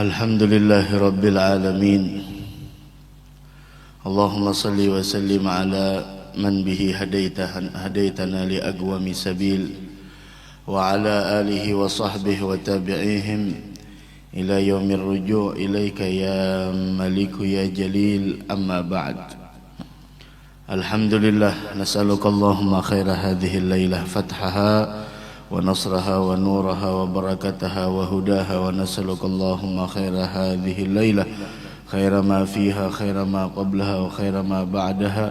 Alhamdulillahi Rabbil Alamin. Allahumma salli wa sallim ala man bihi hadaitana li aqwami sabil wa ala alihi wa sahbihi wa tabi'ihim ila yaumir ruju' ilaika ya maliku ya jalil, amma ba'd. Alhamdulillah, nas'aluka Allahumma khaira hadhihi al-lailah fathaha wa nasraha wa nuraha wa barakataha wa hudaha, wa nas'aluka Allahumma khaira hadhihi al-lailah khaira ma fiha khaira ma qablaha wa khaira ma ba'daha.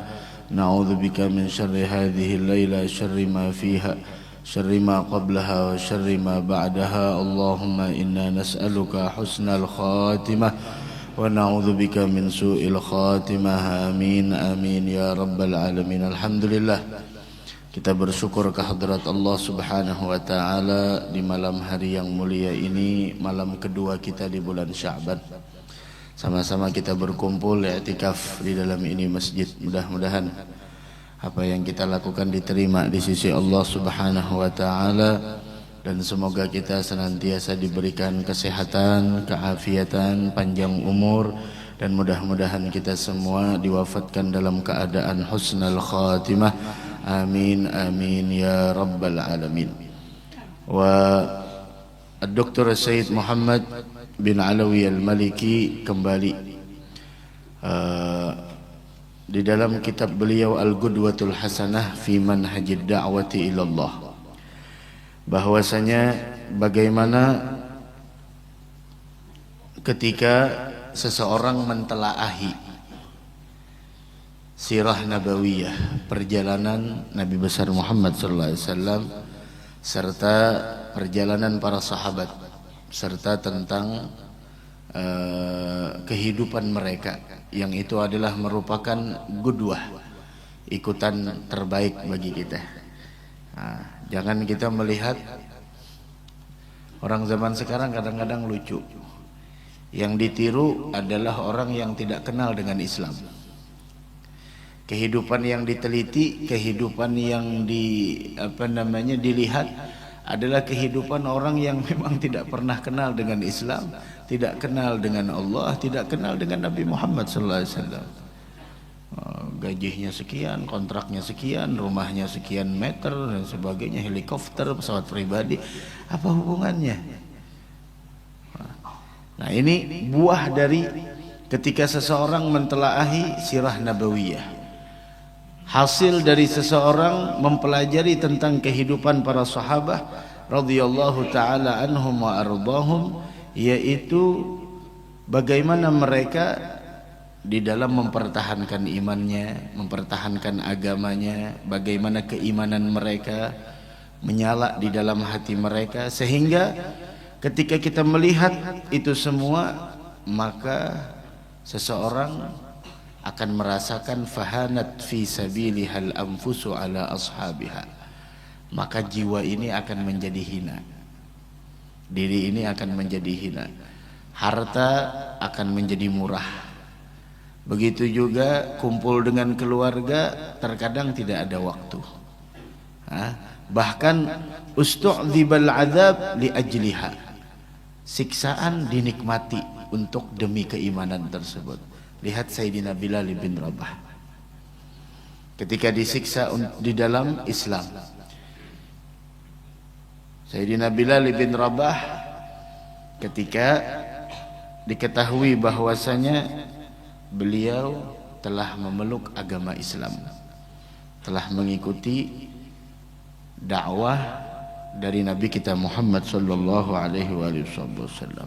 Na'udzu bika min syarri hadhihi al-lailah syarri ma fiha syarri ma qablaha wa syarri ma ba'daha. Allahumma inna nas'aluka husnal khatimah wa na'udzu bika min su'il khatimah. Amin amin ya rabbal alamin. Alhamdulillah, kita bersyukur kehadrat Allah Subhanahu wa taala di malam hari yang mulia ini, malam kedua kita di bulan Sya'ban. Sama-sama kita berkumpul i'tikaf di dalam ini masjid. Mudah-mudahan apa yang kita lakukan diterima di sisi Allah Subhanahu wa taala, dan semoga kita senantiasa diberikan kesehatan, keafiatan, panjang umur, dan mudah-mudahan kita semua diwafatkan dalam keadaan husnul khatimah. Amin amin ya rabbal alamin. Wa Dr. Sayyid Muhammad bin Alawi al-Maliki kembali di dalam kitab beliau Al-Qudwatul Hasanah fi manhajid da'wati ilallah, bahwasanya bagaimana ketika seseorang mentelaahi sirah nabawiyah, perjalanan Nabi besar Muhammad sallallahu alaihi wasallam, serta perjalanan para sahabat, serta tentang kehidupan mereka, yang itu adalah merupakan qudwah, ikutan terbaik bagi kita. Jangan kita melihat orang zaman sekarang kadang-kadang lucu, yang ditiru adalah orang yang tidak kenal dengan Islam. Kehidupan yang diteliti, kehidupan yang dilihat adalah kehidupan orang yang memang tidak pernah kenal dengan Islam, tidak kenal dengan Allah, tidak kenal dengan Nabi Muhammad sallallahu alaihi wasallam. Gajinya sekian, kontraknya sekian, rumahnya sekian meter dan sebagainya, helikopter, pesawat pribadi, apa hubungannya? Nah, ini buah dari ketika seseorang mentelaahi sirah nabawiyah. Hasil dari seseorang mempelajari tentang kehidupan para sahabat radhiyallahu taala anhum wa ardahum, yaitu bagaimana mereka di dalam mempertahankan imannya, mempertahankan agamanya, bagaimana keimanan mereka menyala di dalam hati mereka, sehingga ketika kita melihat itu semua, maka seseorang akan merasakan fahanat fi sabilihal anfusu ala ashabiha, maka jiwa ini akan menjadi hina, diri ini akan menjadi hina, harta akan menjadi murah. Begitu juga kumpul dengan keluarga terkadang tidak ada waktu. Bahkan ustu'dzibal adzab li ajliha, siksaan dinikmati untuk demi keimanan tersebut. Lihat Sayyidina Bilal bin Rabah ketika disiksa di dalam Islam. Sayyidina Bilal bin Rabah ketika diketahui bahwasanya beliau telah memeluk agama Islam, telah mengikuti dakwah dari Nabi kita Muhammad sallallahu alaihi wasallam,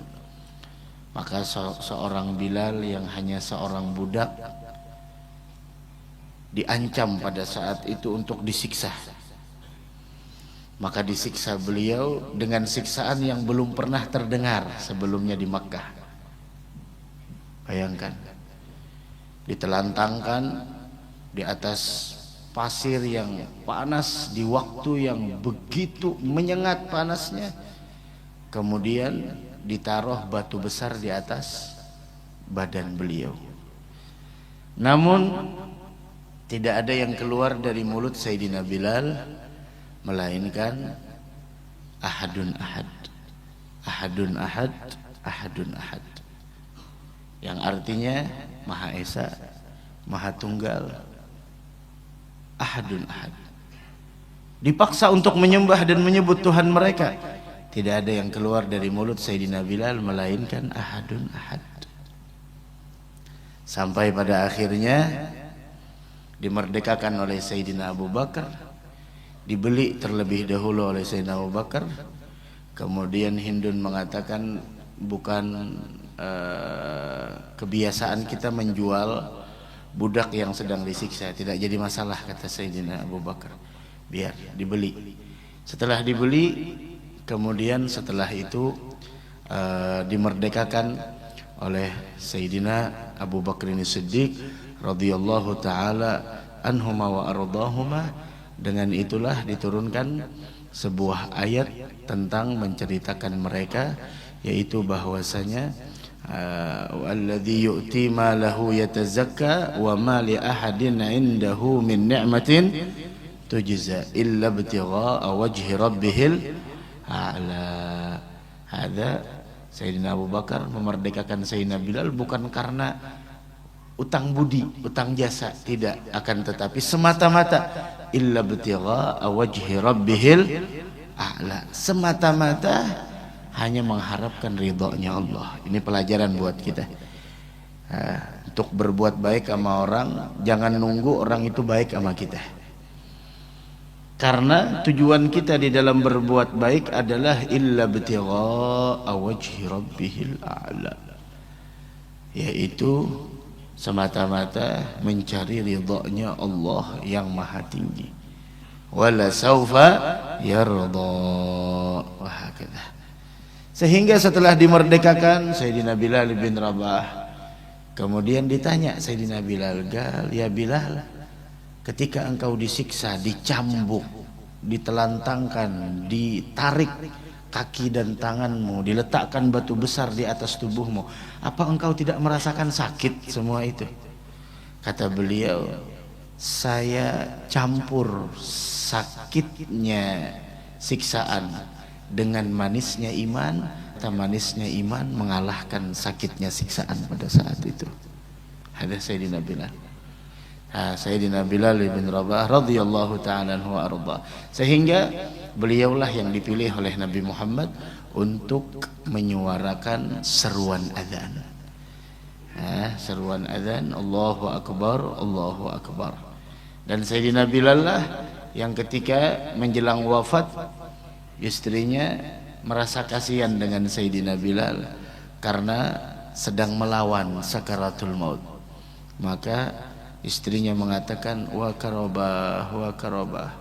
maka seorang Bilal yang hanya seorang budak diancam pada saat itu untuk disiksa. Maka disiksa beliau dengan siksaan yang belum pernah terdengar sebelumnya di Makkah. Bayangkan, ditelantangkan di atas pasir yang panas di waktu yang begitu menyengat panasnya, kemudian ditaruh batu besar di atas badan beliau. Namun tidak ada yang keluar dari mulut Sayyidina Bilal melainkan ahadun ahad, ahadun ahad, ahadun ahad, yang artinya Maha Esa, Maha Tunggal, ahadun ahad. Dipaksa untuk menyembah dan menyebut Tuhan mereka, tidak ada yang keluar dari mulut Sayyidina Bilal melainkan ahadun ahad. Sampai pada akhirnya dimerdekakan oleh Sayyidina Abu Bakar, dibeli terlebih dahulu oleh Sayyidina Abu Bakar. Kemudian Hindun mengatakan, bukan kebiasaan kita menjual budak yang sedang disiksa, tidak jadi masalah, kata Sayyidina Abu Bakar, biar dibeli. Setelah dibeli, kemudian setelah itu dimerdekakan oleh Sayyidina Abu Bakar Siddiq radhiyallahu taala anhuma wa ardahuma. Dengan itulah diturunkan sebuah ayat tentang menceritakan mereka, yaitu bahwasanya alladzi yu'ti malahu yatazakka wa ma li ahadin 'indahu min ni'matin tujza illa ibtigha'a wajhi rabbihil a'la. Ada Sayyidina Abu Bakar memerdekakan Sayyidina Bilal bukan karena utang budi, utang jasa, tidak, akan tetapi semata-mata illa ibtigha'a wajhi rabbihil a'la, semata-mata hanya mengharapkan ridhonya Allah. Ini pelajaran buat kita. Untuk berbuat baik sama orang, jangan nunggu orang itu baik sama kita. Karena tujuan kita di dalam berbuat baik adalah illa ibtigha'a wajhi rabbihil a'la, yaitu semata-mata mencari ridhonya Allah yang maha tinggi. Wala saufa yarda. Wahakadzah. Sehingga setelah dimerdekakan Sayyidina Bilal bin Rabah, kemudian ditanya Sayyidina Bilal, ya Bilal, ketika engkau disiksa, dicambuk, ditelantangkan, ditarik kaki dan tanganmu, diletakkan batu besar di atas tubuhmu, apa engkau tidak merasakan sakit semua itu? Kata beliau, saya campur sakitnya siksaan dengan manisnya iman. Manisnya iman mengalahkan sakitnya siksaan pada saat itu. Ada Sayyidina Bilal. Sayyidina Bilal bin Rabah radhiyallahu ta'ala anhu wa arda. Sehingga beliaulah yang dipilih oleh Nabi Muhammad untuk menyuarakan seruan azan. Seruan azan, Allahu Akbar, Allahu Akbar. Dan Sayyidina Bilal lah yang ketika menjelang wafat, istrinya merasa kasihan dengan Sayyidina Bilal karena sedang melawan sakaratul maut. Maka istrinya mengatakan, wa karabah, wa karabah,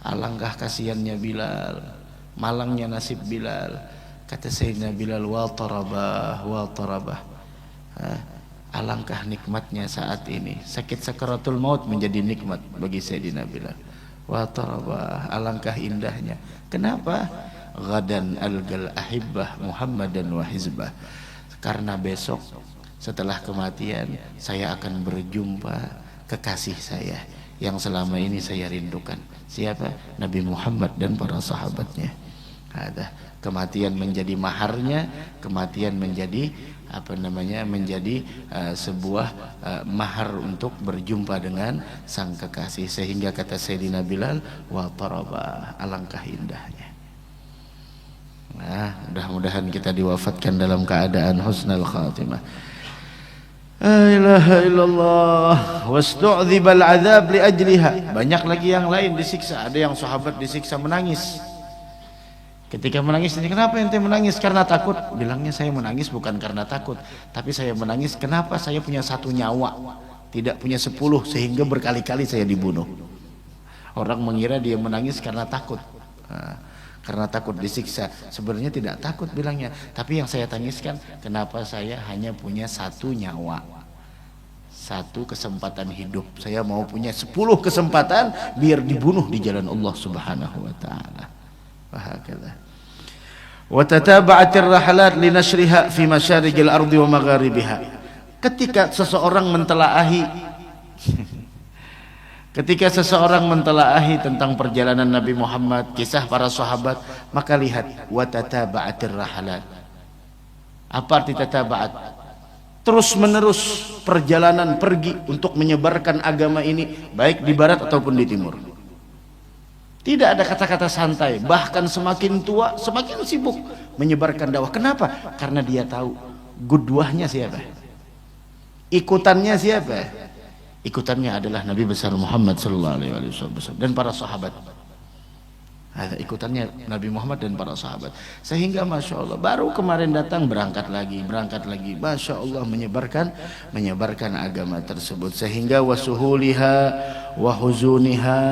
alangkah kasihannya Bilal, malangnya nasib Bilal. Kata Sayyidina Bilal, wa tarabah, wa tarabah, alangkah nikmatnya saat ini. Sakit sakaratul maut menjadi nikmat bagi Sayyidina Bilal. Wa tarabah, alangkah indahnya. Kenapa? Ghadan algal ahibbah Muhammadan wa hizbah, karena besok setelah kematian saya akan berjumpa kekasih saya yang selama ini saya rindukan. Siapa? Nabi Muhammad dan para sahabatnya. Ada kematian menjadi maharnya, kematian menjadi menjadi sebuah mahar untuk berjumpa dengan sang kekasih. Sehingga kata Sayyidina Bilal, wa tarabah, alangkah indahnya. Mudah-mudahan kita diwafatkan dalam keadaan husnul khatimah. La ilaha illallah wastu'dzibal adzab li ajliha. Banyak lagi yang lain disiksa. Ada yang sahabat disiksa menangis. Ketika menangis, kenapa ente menangis? Karena takut. Bilangnya saya menangis bukan karena takut, tapi saya menangis kenapa? Saya punya satu nyawa, tidak punya 10, sehingga berkali-kali saya dibunuh. Orang mengira dia menangis karena takut, karena takut disiksa. Sebenarnya tidak takut bilangnya, tapi yang saya tangiskan, kenapa saya hanya punya satu nyawa, satu kesempatan hidup. Saya mau punya 10 kesempatan biar dibunuh di jalan Allah Subhanahu wa ta'ala. Wahakadzah. Wa tataba'atir rahalat linashriha fi masyariqil ardi wa magharibiha. Ketika seseorang mentelaahi tentang perjalanan Nabi Muhammad, kisah para sahabat, maka lihat wa tataba'atir rahalat. Apa arti tataba'at? Terus menerus perjalanan pergi untuk menyebarkan agama ini baik di barat ataupun di timur. Tidak ada kata-kata santai, bahkan semakin tua semakin sibuk menyebarkan dakwah. Kenapa? Karena dia tahu gudwahnya siapa, ikutannya siapa. Ikutannya adalah Nabi besar Muhammad sallallahu alaihi wasallam dan para sahabat. Ikutannya Nabi Muhammad dan para sahabat. Sehingga Masya Allah baru kemarin datang berangkat lagi, Masya Allah menyebarkan agama tersebut. Sehingga wasuhuliha wa huzuniha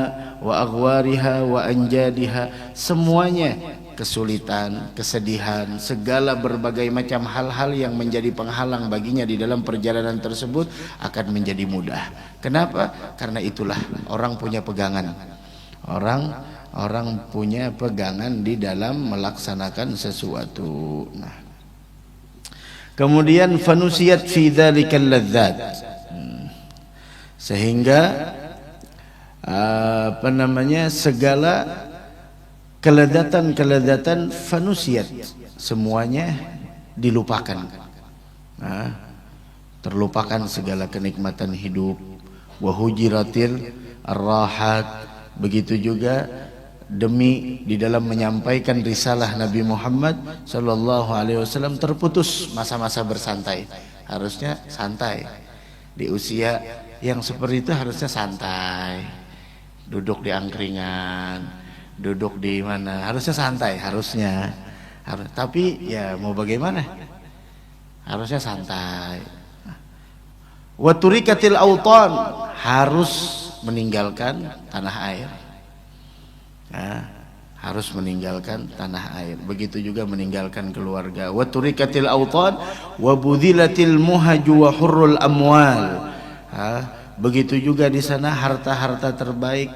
wa aghwariha wa anjadiha, semuanya kesulitan, kesedihan, segala berbagai macam hal-hal yang menjadi penghalang baginya di dalam perjalanan tersebut akan menjadi mudah. Kenapa? Karena itulah orang punya pegangan. Orang punya pegangan di dalam melaksanakan sesuatu. Nah, kemudian fanusiyat fi dzalikal ladzat, sehingga segala keledatan fanusiyat semuanya dilupakan. Nah, terlupakan segala kenikmatan hidup. Wa hujiratil arrahat, begitu juga demi di dalam menyampaikan risalah Nabi Muhammad sallallahu alaihi wasallam terputus masa-masa bersantai. Harusnya santai. Di usia yang seperti itu harusnya santai. Duduk di angkringan, duduk di mana, harusnya santai, harusnya. Tapi ya mau bagaimana? Harusnya santai. Wa turikatil autan, harus meninggalkan tanah air. Harus meninggalkan tanah air. Begitu juga meninggalkan keluarga. Wa turikatil autan wa budhilatil muhaju wa hurrul amwal. Begitu juga di sana harta-harta terbaik,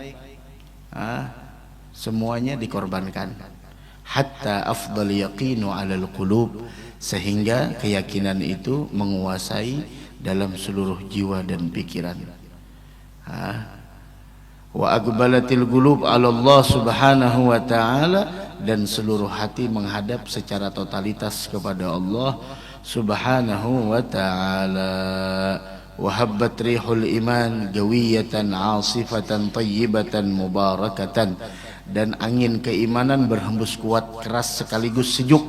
semuanya dikorbankan. Hatta afdal yaqinu 'alal qulub, sehingga keyakinan itu menguasai dalam seluruh jiwa dan pikiran. Wa aqbalatil qulub 'ala Allah Subhanahu wa ta'ala, dan seluruh hati menghadap secara totalitas kepada Allah Subhanahu wa ta'ala. Wa habbat rihul iman gawiyatan 'asifatan tayyibatan mubarakatan, dan angin keimanan berhembus kuat, keras sekaligus sejuk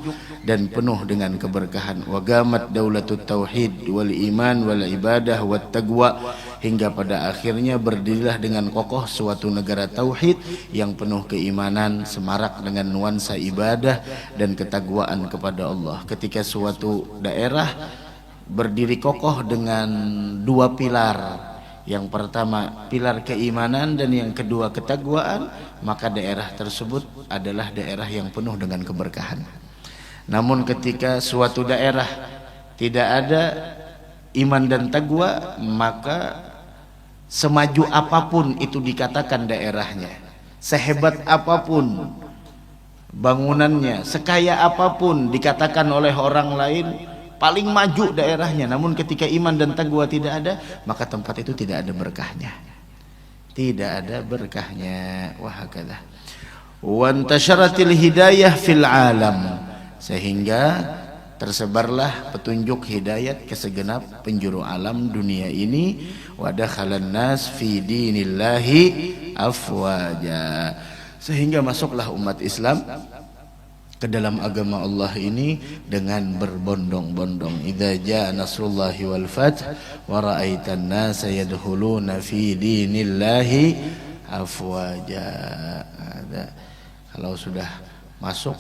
dan penuh dengan keberkahan. Wa gamat daulatut tauhid wal iman wal ibadah wat taqwa, hingga pada akhirnya berdirilah dengan kokoh suatu negara tauhid yang penuh keimanan, semarak dengan nuansa ibadah dan ketakwaan kepada Allah. Ketika suatu daerah berdiri kokoh dengan dua pilar, yang pertama pilar keimanan dan yang kedua ketakwaan, maka daerah tersebut adalah daerah yang penuh dengan keberkahan. Namun ketika suatu daerah tidak ada iman dan takwa, maka semaju apapun itu dikatakan daerahnya, sehebat apapun bangunannya, sekaya apapun dikatakan oleh orang lain paling maju daerahnya, namun ketika iman dan takwa tidak ada, maka tempat itu tidak ada berkahnya. Tidak ada berkahnya. Wahakala. Wa intasyaratil hidayah fil alam, sehingga tersebarlah petunjuk hidayat ke segenap penjuru alam dunia ini. Wa dakhalan nas fi dinillahi afwaja, sehingga masuklah umat Islam ke dalam agama Allah ini dengan berbondong-bondong. Idza jaa nasrullahi wal fath wa ra'aitan nasa yadkhuluna fi dinillahi afwaja. Kalau sudah masuk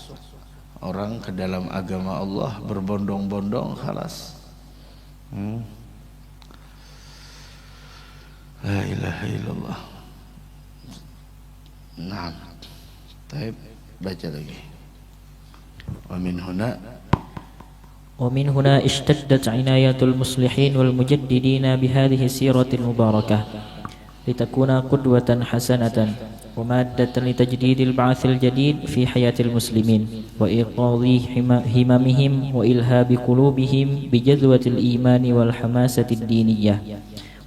orang ke dalam agama Allah berbondong-bondong, khalas. La ilaha illallah. Nah, baik, baca lagi. ومن هنا اشتدت عناية المصلحين والمجددين بهذه السيرة المباركة لتكون قدوة حسنة ومادة لتجديد البعث الجديد في حياة المسلمين وإيقاظ هممهم وإلهاب قلوبهم بجذوة الإيمان والحماسة الدينية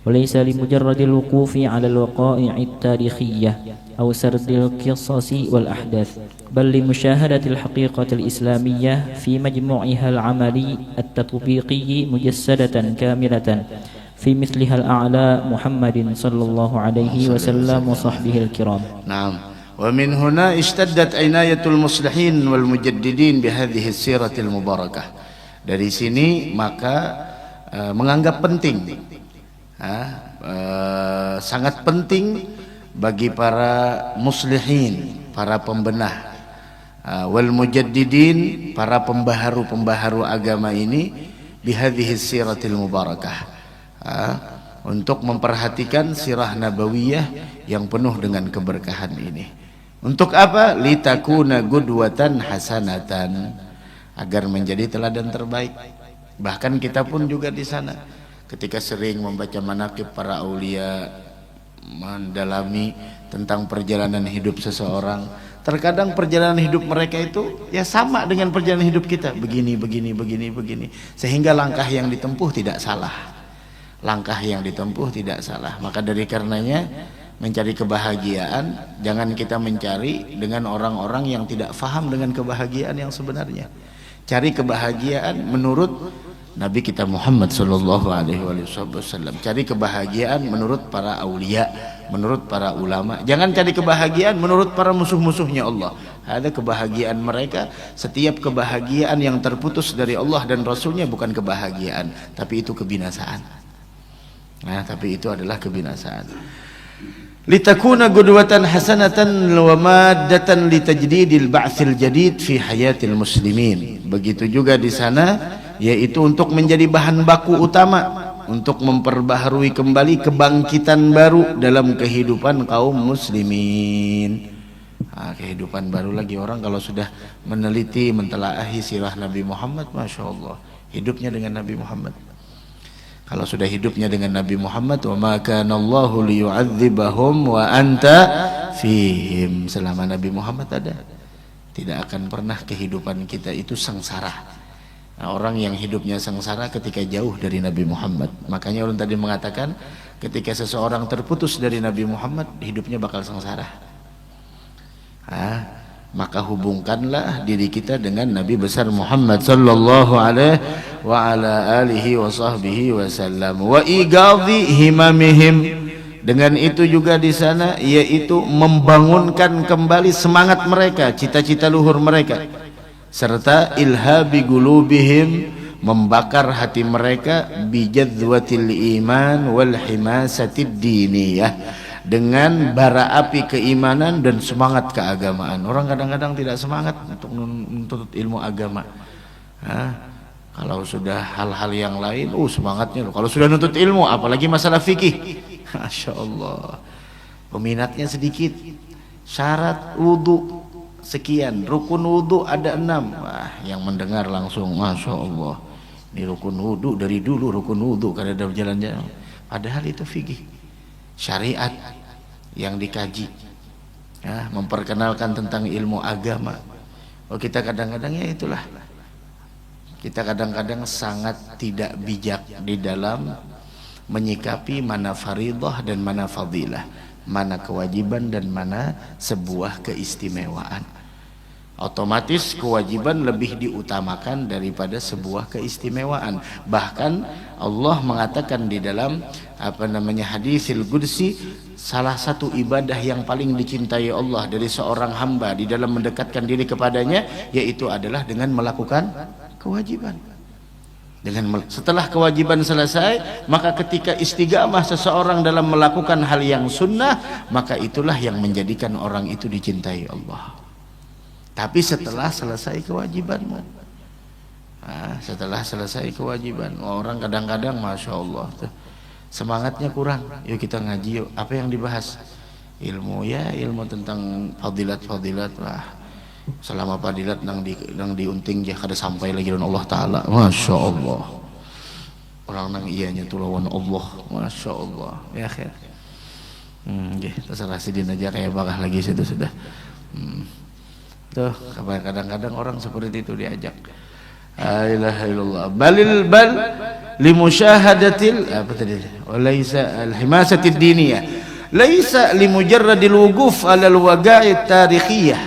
وليس لمجرد الوقوف على الوقائع التاريخية أو سرد القصص والأحداث، بل لمشاهدة الحقيقة الإسلامية في مجموعها العملي التطبيقي مجسدة كاملة في مثلها الأعلى محمد صلى الله عليه وسلم وصحبه الكرام. نعم. ومن هنا اشتدت عناية المصلحين والمجددين بهذه السيرة المباركة. Dari sini maka menganggap penting, sangat penting bagi para muslihin, para pembenah, wal mujaddidin, para pembaharu-pembaharu agama ini, bihadhihi siratil mubarakah, untuk memperhatikan sirah nabawiyah yang penuh dengan keberkahan ini. Untuk apa? Litakuna gudwatan hasanatan, agar menjadi teladan terbaik. Bahkan kita pun juga di sana ketika sering membaca manaqib para aulia, mendalami tentang perjalanan hidup seseorang, terkadang perjalanan hidup mereka itu ya sama dengan perjalanan hidup kita, begini, sehingga langkah yang ditempuh tidak salah. Langkah yang ditempuh tidak salah. Maka dari karenanya mencari kebahagiaan jangan kita mencari dengan orang-orang yang tidak faham dengan kebahagiaan yang sebenarnya. Cari kebahagiaan menurut Nabi kita Muhammad sallallahu alaihi wasallam. Cari kebahagiaan menurut para aulia, menurut para ulama. Jangan cari kebahagiaan menurut para musuh-musuhnya Allah. Ada kebahagiaan mereka, setiap kebahagiaan yang terputus dari Allah dan Rasulnya bukan kebahagiaan, tapi itu kebinasaan. Tapi itu adalah kebinasaan. Litakuna qudwatan hasanatan wa maddatan litajdidil ba'tsil jadid fi hayatil muslimin. Begitu juga di sana, yaitu untuk menjadi bahan baku utama untuk memperbaharui kembali kebangkitan baru dalam kehidupan kaum muslimin. Kehidupan baru lagi. Orang kalau sudah meneliti, mentelaahi sirah Nabi Muhammad, Masya Allah, hidupnya dengan Nabi Muhammad. Kalau sudah hidupnya dengan Nabi Muhammad, wa ma kana Allahu liyu'adzibahum wa anta fihim, selama Nabi Muhammad ada, tidak akan pernah kehidupan kita itu sengsara. Orang yang hidupnya sengsara ketika jauh dari Nabi Muhammad. Makanya orang tadi mengatakan ketika seseorang terputus dari Nabi Muhammad, hidupnya bakal sengsara. Maka hubungkanlah diri kita dengan Nabi besar Muhammad sallallahu alaihi wa ala alihi wa sahbihi wasallam, wa igadhi himamihim. Dengan itu juga di sana, yaitu membangunkan kembali semangat mereka, cita-cita luhur mereka, serta ilhabi gulubihim, membakar hati mereka, bijadzwatil iman wal himasatid diniyah, dengan bara api keimanan dan semangat keagamaan. Orang kadang-kadang tidak semangat untuk menuntut ilmu agama. Kalau sudah hal-hal yang lain, semangatnya. Kalau sudah nuntut ilmu, apalagi masalah fikih, Masya Allah, peminatnya sedikit. Syarat wudhu sekian, rukun wudhu ada 6. Yang mendengar langsung, Masya Allah, ini rukun wudhu dari dulu, rukun wudhu karena ada jalan-jalan. Padahal itu fikih, syariat yang dikaji, memperkenalkan tentang ilmu agama. Kita kadang-kadang itulah, kita kadang-kadang sangat tidak bijak di dalam menyikapi mana faridah dan mana fadilah, mana kewajiban dan mana sebuah keistimewaan. Otomatis kewajiban lebih diutamakan daripada sebuah keistimewaan. Bahkan Allah mengatakan di dalam hadisil qudsi, salah satu ibadah yang paling dicintai Allah dari seorang hamba di dalam mendekatkan diri kepadanya, yaitu adalah dengan melakukan kewajiban. Setelah kewajiban selesai, maka ketika istiqamah seseorang dalam melakukan hal yang sunnah, maka itulah yang menjadikan orang itu dicintai Allah. Tapi setelah selesai kewajibanmu, setelah selesai kewajiban, orang kadang-kadang Masya Allah semangatnya kurang. Yuk kita ngaji yuk. Apa yang dibahas? Ilmu, ilmu tentang fadilat-fadilat. Selama fadilat nang diunting dia kada sampai lagi dengan Allah Ta'ala. Masya Allah. Orang nang ianya tu lawan Allah. Masya Allah. Ya akhir. Terserah sidin aja kayak bakal lagi situ sudah. Tuh kadang-kadang orang seperti itu diajak. La ilaha illallah. Bal limusyahadatil apa tadi? Walaysa al-himasatid diniyah. Laisa limujarradil wuquf 'ala al-waqa'i tarikhiyah.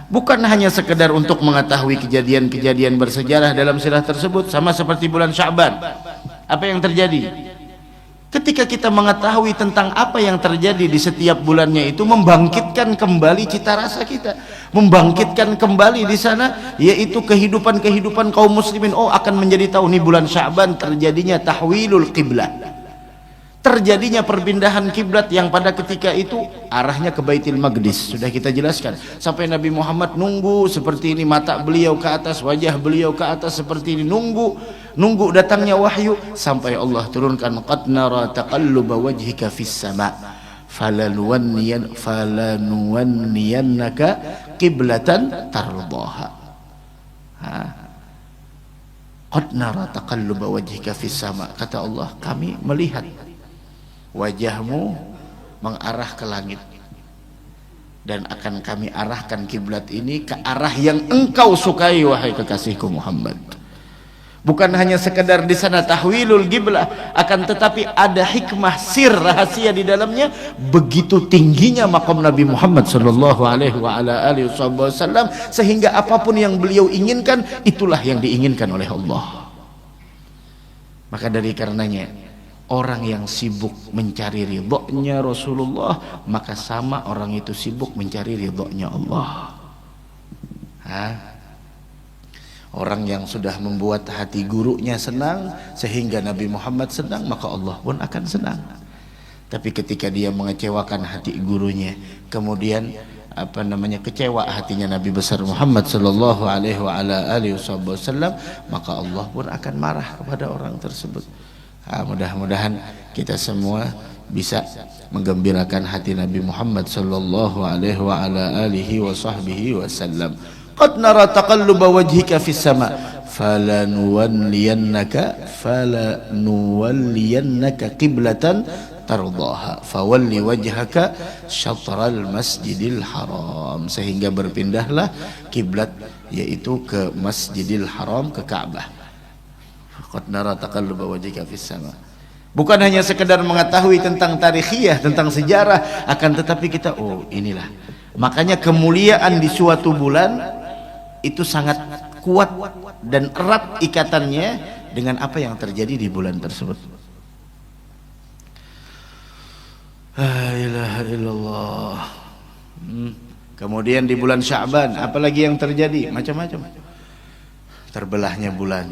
Bukan hanya sekedar untuk mengetahui kejadian-kejadian bersejarah dalam sirah tersebut, sama seperti bulan Sya'ban. Apa yang terjadi? Ketika kita mengetahui tentang apa yang terjadi di setiap bulannya itu membangkitkan kembali cita rasa kita, membangkitkan kembali di sana yaitu kehidupan kaum muslimin. Oh, akan menjadi tahu nih bulan Sya'ban terjadinya tahwilul qiblah, terjadinya perpindahan kiblat yang pada ketika itu arahnya ke Baitul Maqdis. Sudah kita jelaskan sampai Nabi Muhammad nunggu seperti ini, mata beliau ke atas, wajah beliau ke atas seperti ini, nunggu datangnya wahyu sampai Allah turunkan qad nara taqalluba wajhika fis sama falanuwanniyannaka qiblatan tardaha. Qad nara taqalluba wajhika fis sama, kata Allah, kami melihat wajahmu mengarah ke langit dan akan kami arahkan kiblat ini ke arah yang engkau sukai wahai kekasihku Muhammad. Bukan hanya sekedar di sana tahwilul qiblah, akan tetapi ada hikmah sir rahasia di dalamnya. Begitu tingginya maqam Nabi Muhammad sallallahu alaihi wasallam sehingga apapun yang beliau inginkan itulah yang diinginkan oleh Allah. Maka dari karenanya orang yang sibuk mencari ridhonya Rasulullah, maka sama orang itu sibuk mencari ridhonya Allah. Orang yang sudah membuat hati gurunya senang sehingga Nabi Muhammad senang, maka Allah pun akan senang. Tapi ketika dia mengecewakan hati gurunya, kemudian kecewa hatinya Nabi besar Muhammad sallallahu alaihi wasallam, maka Allah pun akan marah kepada orang tersebut. Mudah-mudahan kita semua bisa menggembirakan hati Nabi Muhammad sallallahu alaihi wasallam. Qad nara taqalluba wajhika fis sama falanuwalliyannaka qiblatan tardaha fawalli wajhaka syatral masjidil haram, sehingga berpindahlah kiblat yaitu ke Masjidil Haram, ke Ka'bah. Qad nara taqalluba wajhika fis sama. Bukan hanya sekedar mengetahui tentang tarikhiyah, tentang sejarah, akan tetapi kita inilah. Makanya kemuliaan di suatu bulan itu sangat kuat dan erat ikatannya dengan apa yang terjadi di bulan tersebut. La ilaha illallah. Kemudian di bulan Sya'ban apalagi yang terjadi? Macam-macam. Terbelahnya bulan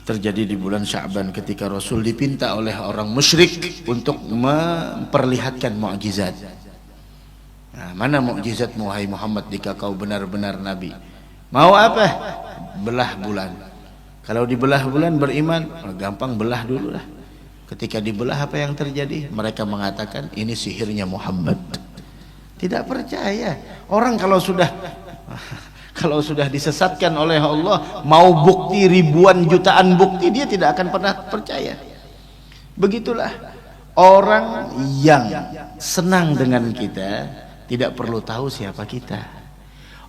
terjadi di bulan Sya'ban ketika Rasul dipinta oleh orang musyrik untuk memperlihatkan mukjizat. Mana mukjizatmu wahai Muhammad jika kau benar-benar nabi? Mau apa? Belah bulan. Kalau dibelah bulan beriman, gampang, belah dulu lah. Ketika dibelah apa yang terjadi? Mereka mengatakan ini sihirnya Muhammad. Tidak percaya. Orang kalau sudah disesatkan oleh Allah, mau bukti ribuan jutaan bukti, dia tidak akan pernah percaya. Begitulah orang yang senang dengan kita tidak perlu tahu siapa kita.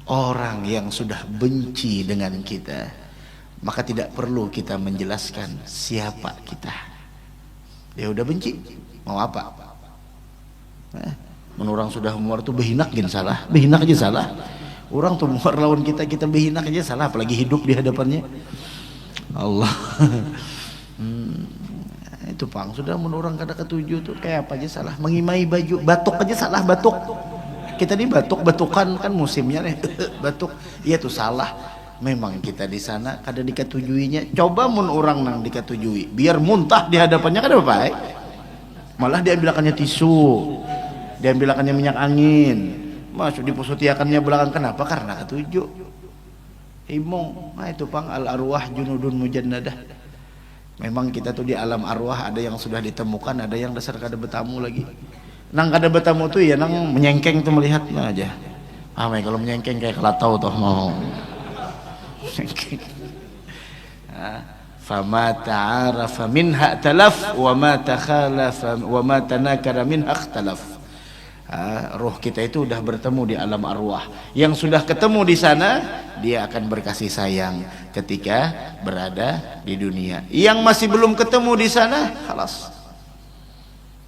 Orang yang sudah benci dengan kita, maka tidak perlu kita menjelaskan siapa kita. Dia udah benci, mau apa? Orang sudah muar tuh behinak gin salah, behinak aja salah. Orang tuh muar lawan kita behinak aja salah, apalagi hidup di hadapannya Allah. Itu pang sudah menurang kada ketujuh tuh kayak apa aja salah, mengimai baju, batuk aja salah, batuk. Kita ini batuk-batukan kan musimnya nih, batuk. Iya tuh salah. Memang kita di sana kada diketujuinya. Coba mun orang nang diketujui, biar muntah di hadapannya kada baik. Malah diambilakannya tisu, diambilakannya minyak angin, masuk dipusutiakannya belakang. Kenapa? Karena ketujuh. Imong, itu pang al arwah junudun mujannadah. Memang kita tuh di alam arwah ada yang sudah ditemukan, ada yang dasar kada bertamu lagi. Nang kada bertamu tuh ya nang menyengkeng tuh melihatnya aja. Kalau menyengkeng kayak kelatau tuh mau. Menyengkeng. Fama ta'arafa minha talaf wa ma takhalafa wa ma tanakara minha ikhtalaf. Roh kita itu udah bertemu di alam arwah. Yang sudah ketemu di sana, dia akan berkasih sayang ketika berada di dunia. Yang masih belum ketemu di sana, khalas,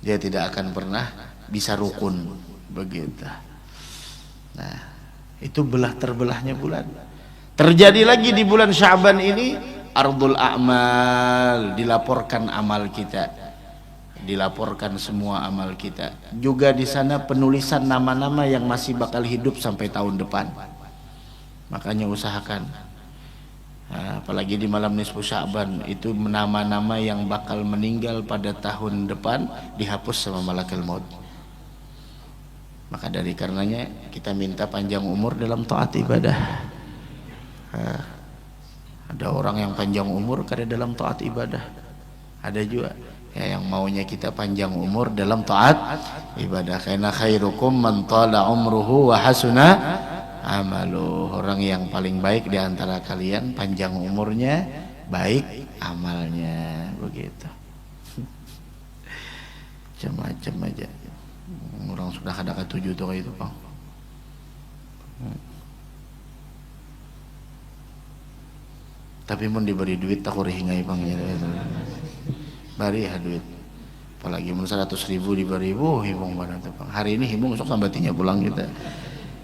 dia tidak akan pernah bisa rukun begitu. Nah, itu belah terbelahnya bulan. Terjadi lagi di bulan Sya'ban ini, ardul a'mal, dilaporkan amal kita, dilaporkan semua amal kita. Juga di sana penulisan nama-nama yang masih bakal hidup sampai tahun depan. Makanya usahakan, apalagi di malam nisfu Sya'ban itu, nama-nama yang bakal meninggal pada tahun depan dihapus sama malakul maut. Maka dari karenanya kita minta panjang umur dalam taat ibadah. Ada orang yang panjang umur karena dalam taat ibadah. Ada juga ya yang maunya kita panjang umur dalam taat ibadah. Karena khairukum man tala umruhu wa hasuna amalu. Orang yang paling baik di antara kalian panjang umurnya, baik amalnya, begitu. Macam-macam aja. Orang sudah ada ketujuh tuh kayak itu, Bang. Tapi mun diberi duit tak hingai Bang ya. Bari ya duit. Apalagi mun 100.000 diberi, hibung banget Bang. Hari ini hibung, sok sambatinya pulang kita.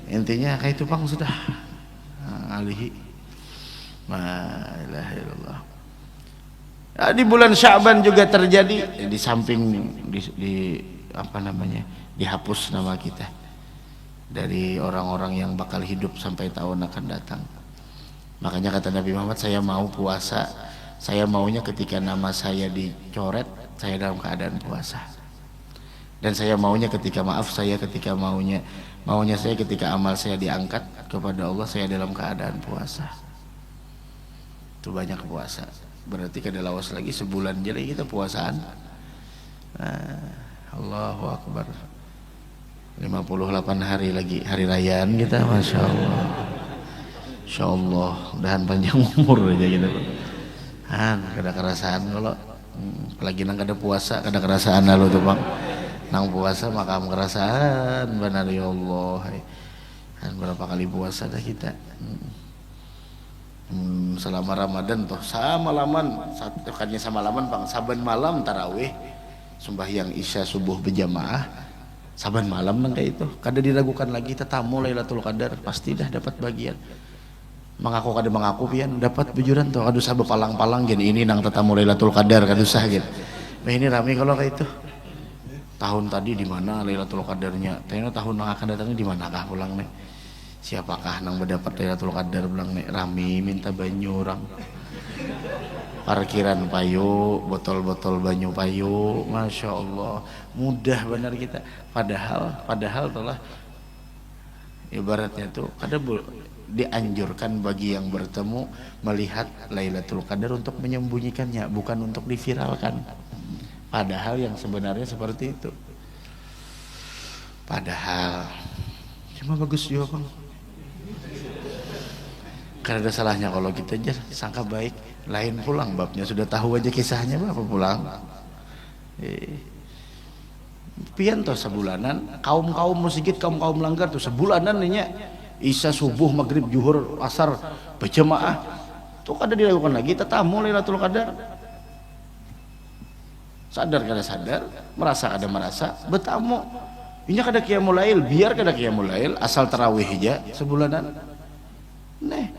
Intinya kayak itu Bang sudah. Alihi. La ilaha illallah. Di bulan Sya'ban juga terjadi, di samping di apa namanya, dihapus nama kita dari orang-orang yang bakal hidup sampai tahun akan datang. Makanya kata Nabi Muhammad, saya mau puasa, saya maunya ketika nama saya dicoret, saya dalam keadaan puasa. Dan saya maunya ketika ketika maunya saya ketika amal saya diangkat kepada Allah, saya dalam keadaan puasa. Itu banyak puasa. Berarti kada lawas lagi sebulan jadi kita puasaan. Allahu Akbar. 58 hari lagi hari rayaan kita, Masya Allah. Insya Allah, mudahan panjang umur aja gitu. Kada kerasaan kalau apalagi nang kada puasa, kada kerasaan lalu tuh Bang. Nang puasa makam kerasaan benar ya Allah. Berapa kali puasa dah kita. Selama Ramadan tuh sama laman Bang, saban malam tarawih, sembahyang isya subuh berjamaah, saban malam nang kayak itu. Kada diragukan lagi tetamu Lailatul Qadar, pasti dah dapat bagian. Mengaku kada mengaku pian dapat bujuran tuh, aduh sabab palang-palang gini ini nang tetamu Lailatul Qadar kada usah gitu. Nah ini rame kalau kayak itu. Tahun tadi di mana Lailatul Qadarnya? Tanya tahun yang akan datang di manakah pulang nih? Siapakah nang mendapat Lailatul Qadar pulang nih? Rame minta banyu orang. Parkiran payu, botol-botol banyu payu, Masya Allah, mudah benar kita. Padahal telah ibaratnya tuh kada dianjurkan bagi yang bertemu melihat Lailatul Qadar untuk menyembunyikannya, bukan untuk diviralkan. Padahal yang sebenarnya seperti itu. Padahal cuma bagus juga Bang. Karena ada salahnya kalau kita aja sangka baik, lain pulang babnya sudah tahu aja kisahnya apa pulang. Pian toh sebulanan, kaum musik, kaum langgar tuh sebulanan nih Isya subuh maghrib zuhur asar berjamaah tuh kada dilakukan lagi tetamu Lailatul Qadar. Sadar kada sadar, merasa kada merasa, betamu inya kada qiyamul lail, biar kada qiyamul lail asal tarawih aja sebulanan. Neh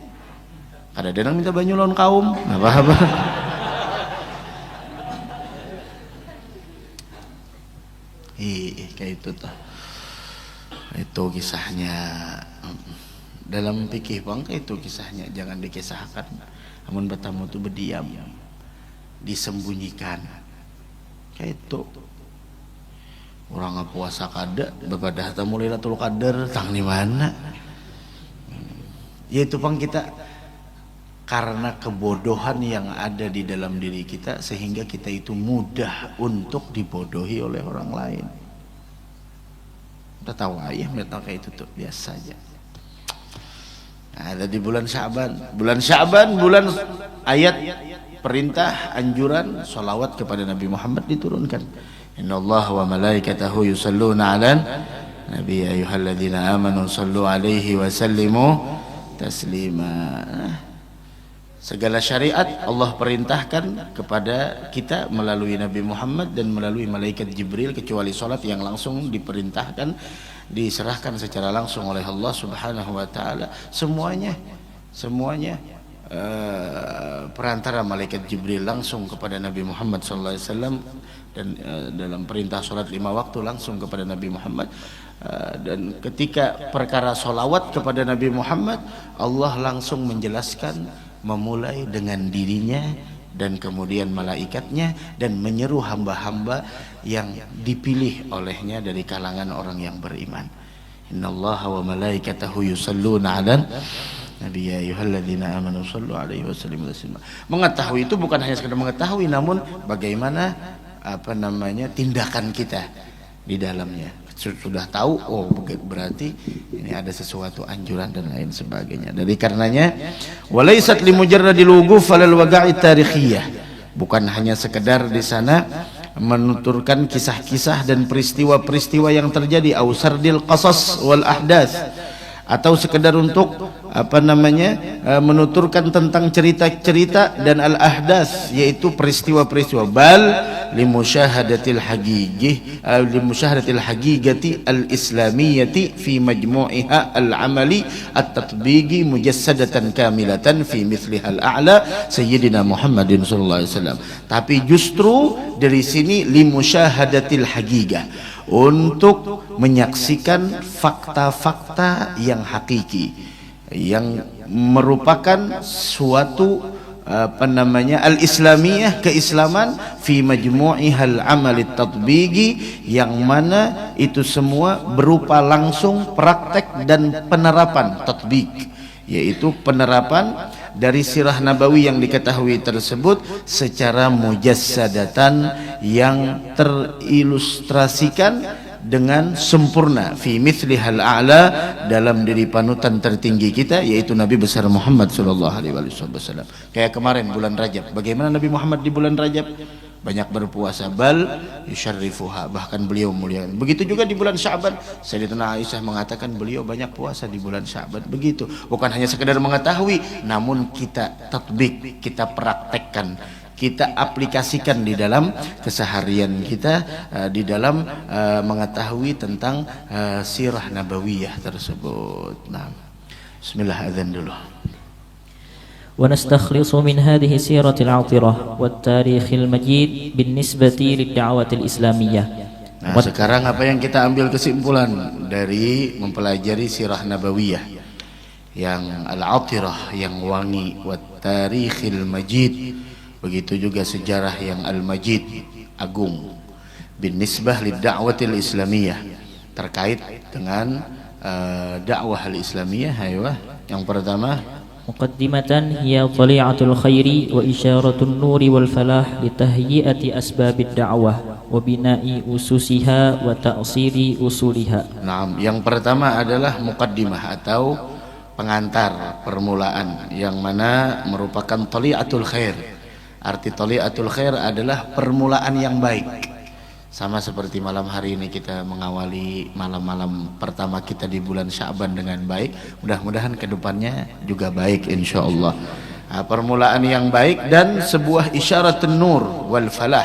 kada denang minta banyu lawan kaum apa kayak itu tuh. Itu kisahnya dalam fikih Bang, itu kisahnya jangan dikisahkan. Namun betamu itu berdiam, disembunyikan. Kayak itu. Orang puasa kada, bebadah tamu Lailatul Qadar, tang di mana? Yaitu Bang kita karena kebodohan yang ada di dalam diri kita sehingga kita itu mudah untuk dibodohi oleh orang lain. Udah tahu ayah metal kayak itu tuh biasa aja. Nah, ada di bulan Sya'ban. Bulan ayat perintah anjuran salawat kepada Nabi Muhammad diturunkan. Innallaha wa malaikatahu yusalluna 'alan Nabi ya ayyuhalladzina amanu sallu alaihi wa sallimu taslima. Segala syariat Allah perintahkan kepada kita melalui Nabi Muhammad dan melalui malaikat Jibril, kecuali salat yang langsung diperintahkan, diserahkan secara langsung oleh Allah Subhanahu wa taala. Semuanya perantara malaikat Jibril langsung kepada Nabi Muhammad sallallahu alaihi wasallam, dan dalam perintah salat 5 waktu langsung kepada Nabi Muhammad. Dan ketika perkara solawat kepada Nabi Muhammad, Allah langsung menjelaskan, memulai dengan dirinya dan kemudian malaikatnya, dan menyeru hamba-hamba yang dipilih olehnya dari kalangan orang yang beriman. Innallaha wa malaikatahu yusalluna 'alan nabi ya ayyuhalladzina amanu sallu alaihi wasallimu taslima. Mengetahui itu bukan hanya sekedar mengetahui, namun bagaimana tindakan kita di dalamnya. Sudah tahu, oh berarti ini ada sesuatu anjuran dan lain sebagainya. Dari karenanya walaysat limujarradil wuquf 'alal waqa'i tarikhiyah, bukan hanya sekedar di sana menuturkan kisah-kisah dan peristiwa-peristiwa yang terjadi, au sardil qasas wal ahdath, atau sekedar untuk menuturkan tentang cerita-cerita dan al-ahdas, yaitu peristiwa-peristiwa, bal limusyahadatil haqiqati al-islamiyyati fi majmu'iha al-amali at-tatbiqi mujassadatan kamilatan fi mithlihal a'la sayyidina Muhammadin sallallahu alaihi wasallam. Tapi justru dari sini limusyahadatil haqiqah, untuk menyaksikan fakta-fakta yang hakiki, yang merupakan suatu al-islamiyah, keislaman, fi majmu'ihal amalit tatbiqi, yang mana itu semua berupa langsung praktek dan penerapan tatbiq, yaitu penerapan dari sirah nabawi yang diketahui tersebut secara mujassadatan, yang terilustrasikan dengan sempurna, fi mithlihal a'la, dalam diri panutan tertinggi kita, yaitu Nabi besar Muhammad sallallahu alaihi wasallam. Kayak kemarin bulan Rajab, bagaimana Nabi Muhammad di bulan Rajab? Banyak berpuasa, bal yusyarrifuha, bahkan beliau muliakan. Begitu juga di bulan Sya'ban, Sayyidatuna Aisyah mengatakan beliau banyak puasa di bulan Sya'ban. Begitu, bukan hanya sekedar mengetahui, namun kita tatbik, kita praktekkan, kita aplikasikan di dalam keseharian kita, di dalam mengetahui tentang sirah nabawiyah tersebut. Nah, bismillah, azan dulu. ونستخلص من هذه السيرة العطرة والتاريخ المجيد بالنسبة للدعوة الإسلامية. Nah, sekarang apa yang kita ambil kesimpulan dari mempelajari sirah nabawiyah yang al-atirah, yang wangi, wat tarikhil majid, begitu juga sejarah yang al-majid, agung, bin nisbah lid da'watil islamiyah, terkait dengan dakwah al-islamiyah. Ayo, yang pertama, مقدمة هي طليعة الخير وإشارة النور والفلاح لتهيئة أسباب الدعوة وبناء أسسها وتأصيل أصولها. Nah, yang pertama adalah muqaddimah atau pengantar, permulaan, yang mana merupakan taliatul khair. Arti taliatul khair adalah permulaan yang baik. Sama seperti malam hari ini kita mengawali malam-malam pertama kita di bulan Sya'ban dengan baik, mudah-mudahan kedepannya juga baik insyaallah. Nah, permulaan yang baik dan sebuah isyarat nur wal falah,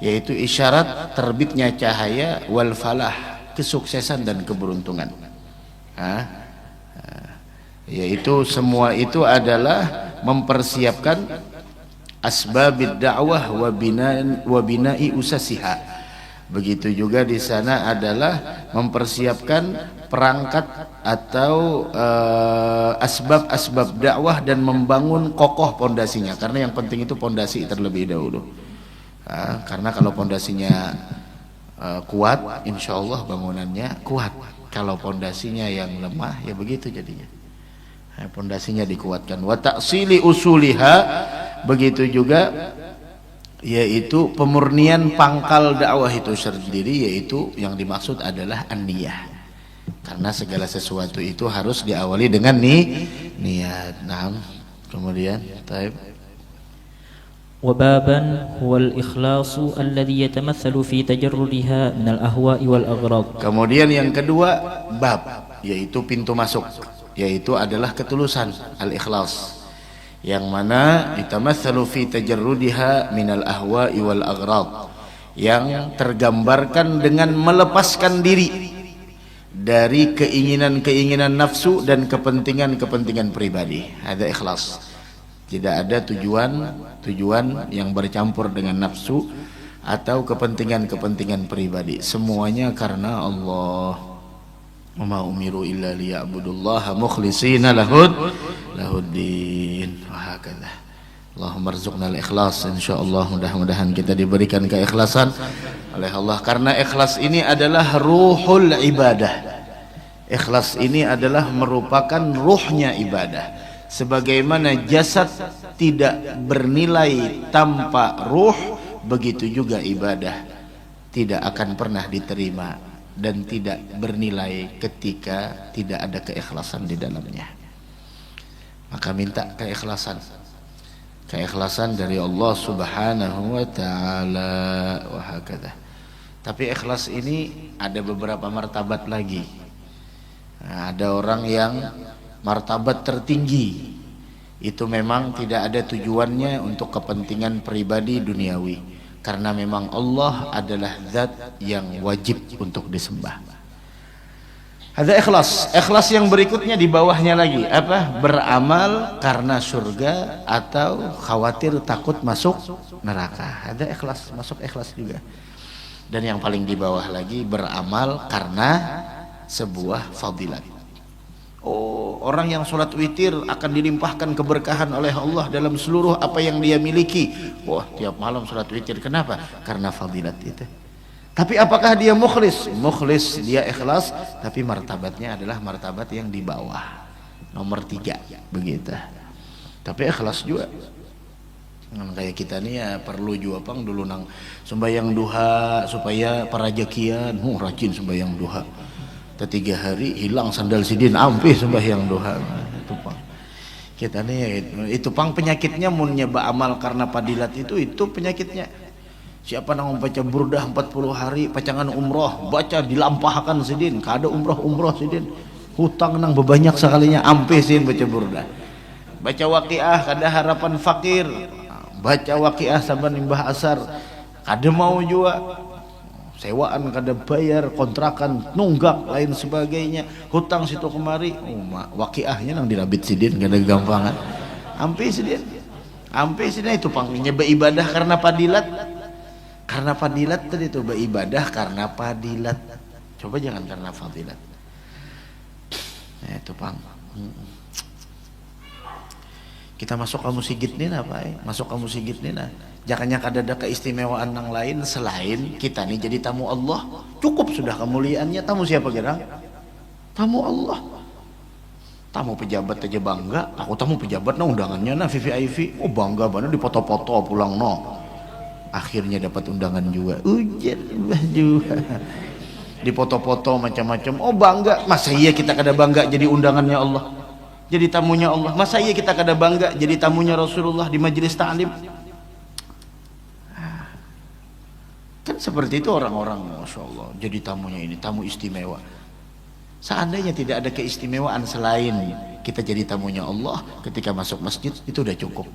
yaitu isyarat terbitnya cahaya, wal falah, kesuksesan dan keberuntungan. Yaitu semua itu adalah mempersiapkan asbabid da'wah wa bina'i usasiha. Begitu juga di sana adalah mempersiapkan perangkat atau asbab-asbab dakwah dan membangun kokoh pondasinya, karena yang penting itu pondasi terlebih dahulu. Karena kalau pondasinya kuat, insya Allah bangunannya kuat. Kalau pondasinya yang lemah, ya begitu jadinya. Pondasinya dikuatkan. Wa ta'sili usuliha, begitu juga yaitu pemurnian pangkal dakwah itu sendiri, yaitu yang dimaksud adalah an-niyah, karena segala sesuatu itu harus diawali dengan niat. Nah, kemudian taib وبابا هو الإخلاص الذي يتمثل في تجردها من الأهواء والأغراض. Kemudian yang kedua bab, yaitu pintu masuk, yaitu adalah ketulusan, al-ikhlas, yang mana yatamatsalu fi tajarrudiha minal ahwa'i wal aghrad, yang tergambarkan dengan melepaskan diri dari keinginan-keinginan nafsu dan kepentingan-kepentingan pribadi. Ada ikhlas, tidak ada tujuan yang bercampur dengan nafsu atau kepentingan-kepentingan pribadi, semuanya karena Allah. Wa ma umiru illa liya'budullaha mukhlishina lahuddin. Wa hakadha. Allahumma rzuqnal ikhlas. Insyaallah mudah-mudahan kita diberikan keikhlasan oleh Allah, karena ikhlas ini adalah ruhul ibadah. Ikhlas ini adalah merupakan ruhnya ibadah. Sebagaimana jasad tidak bernilai tanpa ruh, begitu juga ibadah tidak akan pernah diterima dan tidak bernilai ketika tidak ada keikhlasan di dalamnya. Maka minta keikhlasan dari Allah Subhanahu wa taala, wa hakadha. Tapi ikhlas ini ada beberapa martabat lagi. Nah, ada orang yang martabat tertinggi itu memang tidak ada tujuannya untuk kepentingan pribadi duniawi, karena memang Allah adalah zat yang wajib untuk disembah. Ada ikhlas yang berikutnya di bawahnya lagi apa? Beramal karena surga atau khawatir takut masuk neraka. Ada ikhlas, masuk ikhlas juga. Dan yang paling di bawah lagi beramal karena sebuah fadilat. Oh, orang yang sholat witir akan dilimpahkan keberkahan oleh Allah dalam seluruh apa yang dia miliki. Wah, tiap malam sholat witir. Kenapa? Karena fadilat itu. Tapi apakah dia mukhlis? Mukhlis, dia ikhlas, tapi martabatnya adalah martabat yang di bawah, nomor 3 begitu. Tapi ikhlas juga. Kayak kita nih ya perlu juga pang dulu nang sembahyang duha supaya parajakian, rajin sembahyang duha. 3 hari hilang sandal sidin, ampe sembahyang duha. Itu pang. Kita nih itu pang penyakitnya mun nyoba amal karena padilat itu penyakitnya. Siapa nang baca burdah 40 hari, pacangan umroh, baca dilampahkan sidin, kada umroh sidin. Hutang nang bebanyak sekalinya, ampe sin baca burdah. Baca waqiah kada harapan fakir. Baca waqiah saban imbah asar, kada mau juga. Sewaan kada bayar, kontrakan nunggak lain sebagainya, hutang situ kemari. Waqiahnya nang dirabit sidin kada gampangan. Ampe sidin itu pang nyoba ibadah karena padilat. Karena fadilat tadi itu beribadah karena fadilat. Coba jangan karena fadilat. Nah, itu pang. Kita masuk kamu sigit nih apa? Masuk kamu sigit nih nah. Jangannya ada keistimewaan yang lain selain kita nih jadi tamu Allah. Cukup sudah kemuliaannya. Tamu siapa gerang? Tamu Allah. Tamu pejabat aja bangga. Aku tamu pejabat nah undangannya nah VVIP. Oh bangga banget dipoto-foto pulang no. Akhirnya dapat undangan juga, ujian juga, dipoto-foto macam-macam. Oh bangga, masa iya kita kada bangga jadi undangannya Allah, jadi tamunya Allah? Masa iya kita kada bangga jadi tamunya Rasulullah di majelis ta'lim? Kan seperti itu orang-orang, masya Allah, jadi tamunya ini tamu istimewa. Seandainya tidak ada keistimewaan selain kita jadi tamunya Allah ketika masuk masjid, itu udah cukup.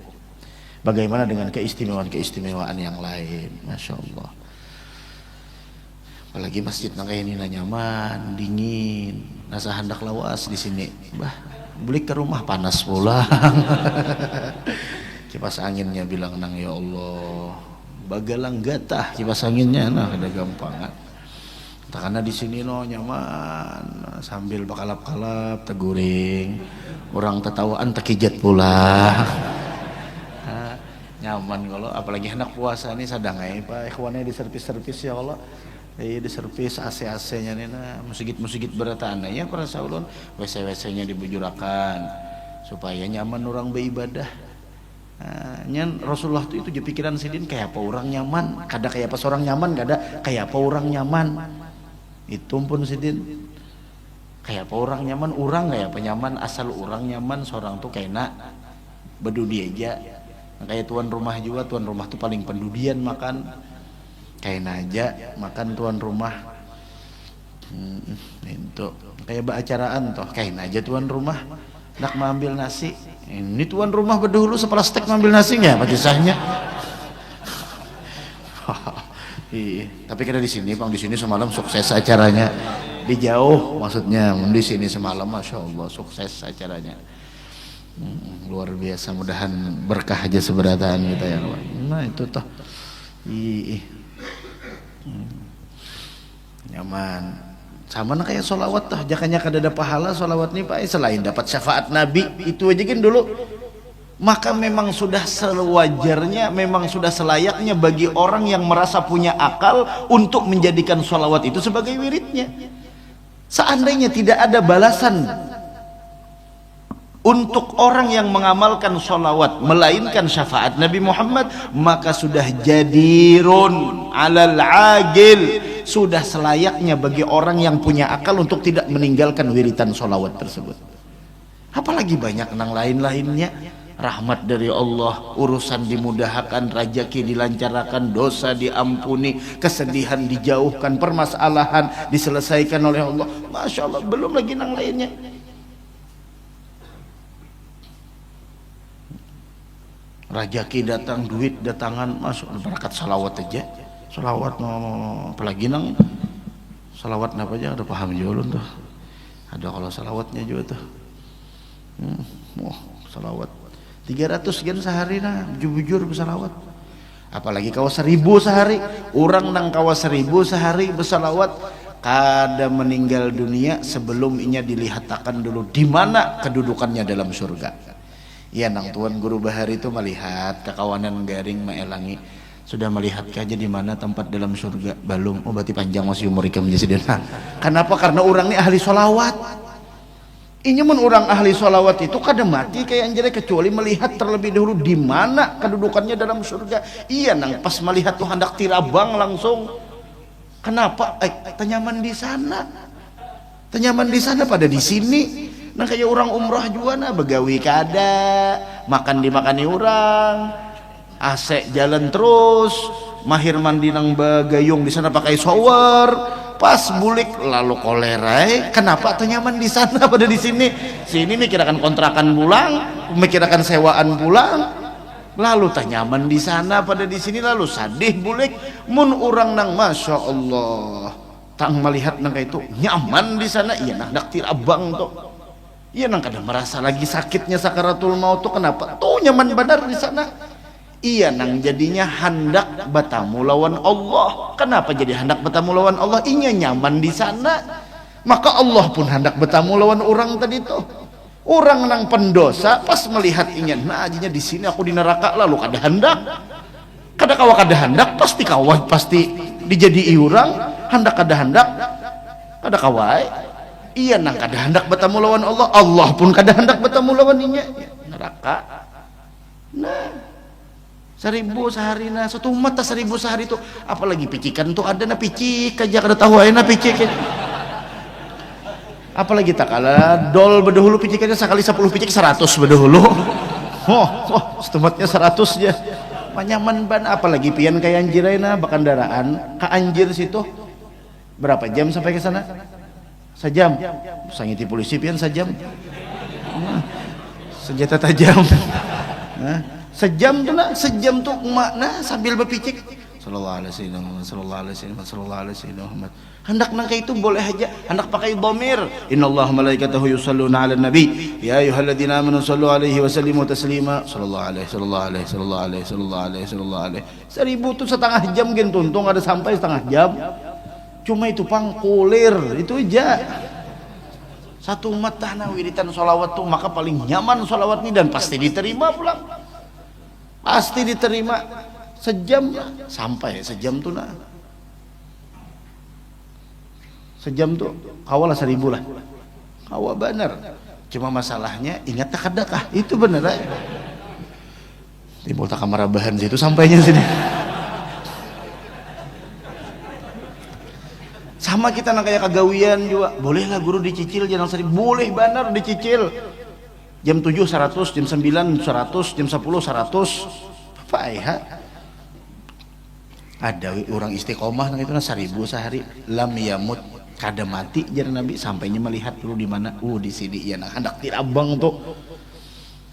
Bagaimana dengan keistimewaan yang lain? Masya Allah. Apalagi masjid nang kayak ini nyaman, dingin, nasa hendak lawas di sini. Bah, beli ke rumah panas pulang. Kipas anginnya bilang nang ya Allah, bagalang gatah kipas anginnya nah ada gampangan. Karena di sini no nyaman, sambil bakalap-kalap teguring, orang tetawaan tekijat pulang. Nyaman kalau apalagi hendak puasa nih sadangai pak ikhwannya di servis ya Allah, di servis AC-nya nih nah musik berataan ya para saulun, WC-nya dibujurakan supaya nyaman orang beribadah. Nyan Rasulullah itu je pikiran sidin kayak apa orang nyaman, kada kayak apa seorang nyaman, kada kayak apa orang nyaman. Itu pun sidin kayak apa orang nyaman, orang kayak apa nyaman, asal orang nyaman seorang tuh kayak nak bedu dia aja Kayak tuan rumah juga, tuan rumah tuh paling pendudian makan. Kayak aja makan tuan rumah. Itu kayak baacaraan toh, kayak aja tuan rumah nak mengambil nasi. Ini tuan rumah berdahulu setelah stek mengambil nasinya, apa kisahnya? Iya, tapi kita di sini, Bang, di sini semalam sukses acaranya. Di jauh maksudnya, di sini semalam Masya Allah sukses acaranya. Luar biasa, mudahan berkah aja seberataan kita ya. Nah itu toh nyaman sama kayak sholawat toh, jakanya kada ada pahala sholawat nih Pak, selain dapat syafaat Nabi itu aja kan dulu. Maka memang sudah sewajarnya, memang sudah selayaknya bagi orang yang merasa punya akal untuk menjadikan sholawat itu sebagai wiridnya. Seandainya tidak ada balasan untuk orang yang mengamalkan sholawat melainkan syafaat Nabi Muhammad, maka sudah jadirun alal agil, sudah selayaknya bagi orang yang punya akal untuk tidak meninggalkan wiritan sholawat tersebut. Apalagi banyak nang lain-lainnya, rahmat dari Allah, urusan dimudahkan, rezeki dilancarkan, dosa diampuni, kesedihan dijauhkan, permasalahan diselesaikan oleh Allah. Masya Allah, belum lagi nang lainnya. Rajaki datang, duit datangan, masuk berkat salawat aja. Salawat apalagi nang salawat apa aja ada paham juga tuh. Ada kalau salawatnya juga tuh. Salawat 300 gen sehari nah, bujur bersalawat. Apalagi kawa 1000 sehari. Orang nang kawa 1000 sehari bersalawat kada meninggal dunia sebelum inya dilihatkan dulu di mana kedudukannya dalam surga. Ya nang tuan guru bahari itu melihat kekawanan garing maelangi sudah melihat aja di mana tempat dalam surga balung. Oh berarti panjang masih umur ikam jadi nah. Kenapa? Karena orang ini ahli sholawat. Ini mun orang ahli sholawat itu kada mati kayak anjir kecuali melihat terlebih dahulu di mana kedudukannya dalam surga. Iya nang pas melihat tuh hendak tirabang langsung. Kenapa? Tenyaman di sana. Tenyaman di sana pada di sini. Nah kayak orang umrah juga nah begawi kada, makan dimakani orang, AC jalan terus, mahir mandi nang bagayung di sana pakai shower, pas bulik lalu kolera. Kenapa tenyaman di sana pada di sini? Sini mikirakan kontrakan pulang, mikirakan sewaan pulang, lalu tenyaman di sana pada di sini lalu sadih bulik. Mun orang nang masya Allah, tang melihat nang kayak itu nyaman di sana, iya nak daktir abang tuh. Iya nang kadang merasa lagi sakitnya sakaratul maut tuh kenapa? Tuh nyaman benar di sana. Iya nang jadinya hendak bertemu lawan Allah. Kenapa jadi hendak bertemu lawan Allah? Inya nyaman di sana. Maka Allah pun hendak bertemu lawan orang tadi tuh. Orang nang pendosa pas melihat inya, nah ajinya di sini aku di neraka lalu kada hendak. Kada kawa kada hendak pasti kawa pasti dijadi orang hendak kada hendak kada kawai. Iya nang kada hendak bertemu lawan Allah, Allah pun kada hendak bertemu lawan inya neraka. Nah 1000 sehari nah, satu umat 1000 sehari itu apalagi picikan tuh ada na picik aja kada tahu aja na picik. Apalagi tak kala dol berdahulu picikannya sekali 10 picik 100 berdahulu. Setumatnya 100 aja. Nyaman ban apalagi pian kayak anjiraina bakandaraan ka anjir situ. Berapa jam sampai ke sana? Sejam. Sangiti polisi pian sejam. Senjata tajam. Nah, sejam tuh nak, sejam tuh makna sambil berpicik. Sallallahu alaihi wasallam, sallallahu alaihi wasallam, sallallahu alaihi wasallam. Hendak nang kayak itu boleh aja, hendak pakai dhamir. Innallaha malaikatahu yusholluna 'alan nabi, ya ayyuhalladzina amanu shallu 'alaihi wa sallimu taslima. Sallallahu alaihi, sallallahu alaihi, sallallahu alaihi, sallallahu alaihi, sallallahu alaihi. 1000 tuh setengah jam gen tuntung ada sampai setengah jam. Cuma itu pangkulir itu aja. Satu umat tanah wiritan sholawat tuh maka paling nyaman sholawat ini dan pasti diterima pulang. Pasti diterima. Sejam sampai sejam tuh nah. Sejam tuh kawalah 1000 lah. Kawa benar. Cuma masalahnya ingat tak adakah itu benar ya. Timbul tak kamar bahan situ sampainya sini. Sama kita nang kayak kagawian juga bolehlah guru dicicil jangan sering boleh benar dicicil Jam 7 100, jam 9 100, jam 10 100. Faiha. Ada orang istiqomah nang itu 1000 sehari. Lam yamut, kada mati jar Nabi, sampainya melihat dulu di mana. Di sini ya nang hendak tirabang tuh.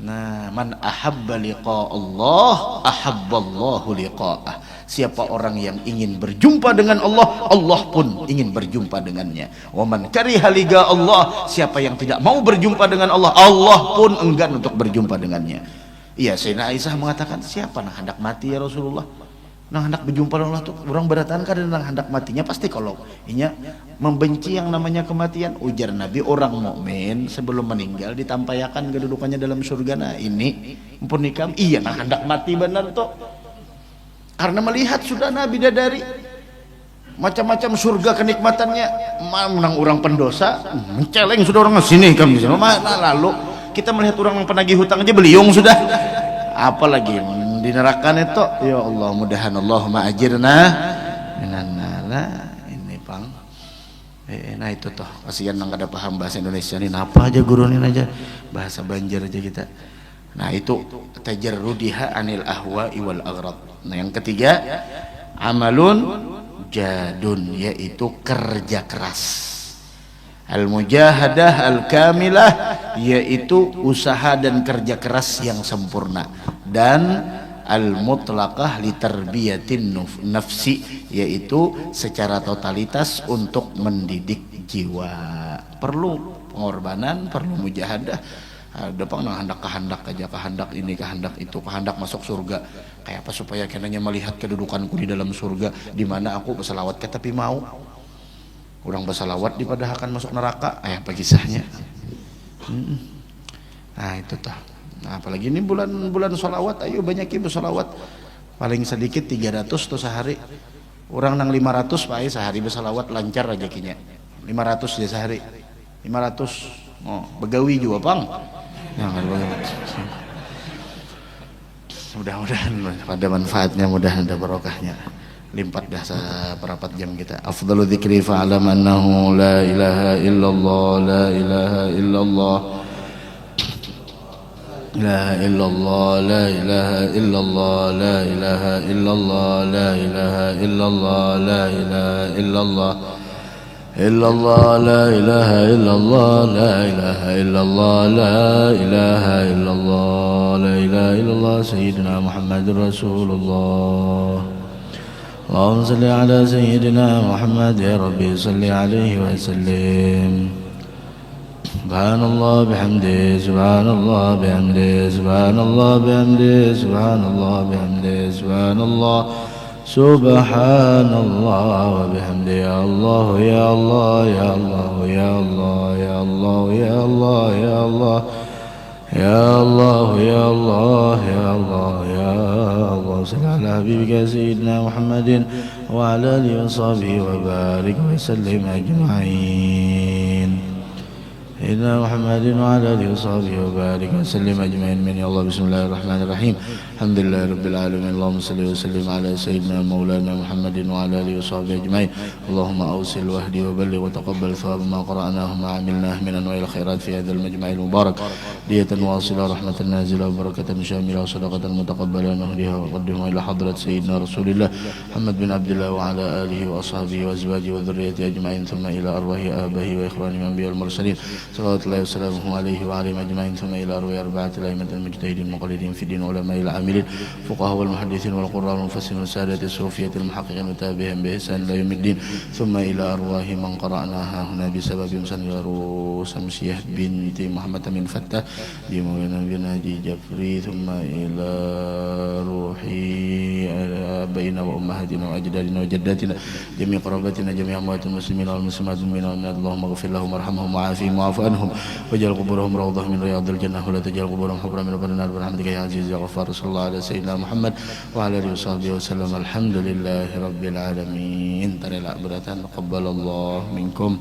Nah, man ahabba liqa Allah, ahabballahu liqa'ah. Siapa orang yang ingin berjumpa dengan Allah, Allah pun ingin berjumpa dengannya. Wa man kariha liqa Allah, siapa yang tidak mau berjumpa dengan Allah, Allah pun enggan untuk berjumpa dengannya. Iya, Sayyidina Aisyah mengatakan, siapa nang hendak mati ya Rasulullah? Nang hendak berjumpa dengan Allah tuh orang beratan kada nang hendak matinya pasti kalau inya membenci yang namanya kematian. Ujar Nabi, orang mukmin sebelum meninggal ditampayakan kedudukannya dalam surga. Nah ini mumpun nikam iya nang hendak mati benar tuh, karena melihat sudah Nabi bidadari macam-macam surga kenikmatannya. Nang orang pendosa menceleng sudah orang sini kami mana lalu kita melihat orang yang penagih hutang aja beliung sudah, apalagi di neraka itu. Ya Allah, mudahan Allahumma ajirna minan nar. Ini pang nah itu toh kasihan nang kada paham bahasa Indonesia ini, apa aja gurunin aja bahasa Banjar aja kita. Nah itu tajarrudiha anil ahwa'i wal aghrad. Nah yang ketiga, amalun jadun, yaitu kerja keras. Al-mujahadah al-kamilah, yaitu usaha dan kerja keras yang sempurna. Dan al-mutlaqah li tarbiyatin nafsi, yaitu secara totalitas untuk mendidik jiwa. Perlu pengorbanan, perlu mujahadah. Ada pang kehendak aja, kehendak ini, kehendak itu, kehendak masuk surga. Kayak apa supaya kenanya melihat kedudukanku di dalam surga, di mana aku berselawat ke tapi mau. Orang bersalawat dipadahkan masuk neraka, apa kisahnya? Nah itu tah. Nah, apalagi ini bulan solawat, ayo banyakin bersolawat. Paling sedikit 300 tuh sehari. Orang nang 500 pak sehari bersolawat lancar rezekinya. 500 dia sehari. 500. Oh, begawi juga pang. Jangan banget. Mudah-mudahan pada manfaatnya, mudah-mudahan ada barokahnya. Limpat dah seperempat jam kita. Afdalu dzikri fa'lam annahu la ilaha illallah, la ilaha illallah, la illallah, la ilaha illallah, la ilaha illallah, la ilaha illallah, la ilaha illallah, illallah, la ilaha illallah, la ilaha illallah, la ilaha illallah, la ilaha illallah, sayyidina Muhammadur Rasulullah. اللهم صل على سيدنا محمد يا ربي صل عليه وسلم. سبحان الله بحمده، سبحان الله بحمده، سبحان الله بحمده، سبحان الله بحمده، سبحان الله، سبحان الله وبحمده. يا الله يا الله يا الله يا الله يا الله يا الله يا الله يا الله يا الله يا الله يا الله. صل على حبيبك سيدنا محمد وعلى آله وصحبه وبارك وسلم أجمعين. سيدنا محمد وعلى آله وصحبه وبارك وسلم أجمعين. من يا الله. بسم الله الرحمن الرحيم. الحمد لله رب العالمين. اللهم صل وسلم على سيدنا مولانا محمد وعلى آله وصحبه أجمعين. اللهم أوصل واهدي وبلغ وتقبل ثواب ما قرأناه ما عملناه من أنواع الخيرات في هذا المجمع المبارك، دية واصلة، رحمة نازلة، وبركة شاملة، وصدقة متقبلة، نهديها وقدمها إلى حضرة سيدنا رسول الله محمد بن عبد الله وعلى آله وأصحابه وأزواجه وذريته أجمعين، ثم إلى أرواح آبائه وإخوانه من الأنبياء المرسلين صلوات الله وسلامه عليه وعليهم أجمعين، ثم إلى أرواح أربعة الأئمة المجتهدين المقلدين في الدين علماء العاملين فقهاء والمحدثين والقراء والمفسرين والسادة الصوفية المحققين وتابعهم بإحسان إلى يوم الدين، ثم إلى أرواح من قرأناها هنا بسبب مسند سمسية بنت محمد من فتة بمولنا بنادي جفري، ثم إلى روح آبائنا وأمهاتنا وأجدادنا وجداتنا جميع قراباتنا جميع أموات المسلمين والمسلمات من اللهم اغفر لهم وارحمهم وعافهم واعف عنهم واجعل قبورهم روضة من رياض الجنة ولا تجعل قبورهم حفرة من حفر النار برحمتك يا عزيز يا غفار. صلى الله على سيدنا محمد وعلى آله وصحبه وسلم. الحمد لله رب العالمين. تقبل الله منكم.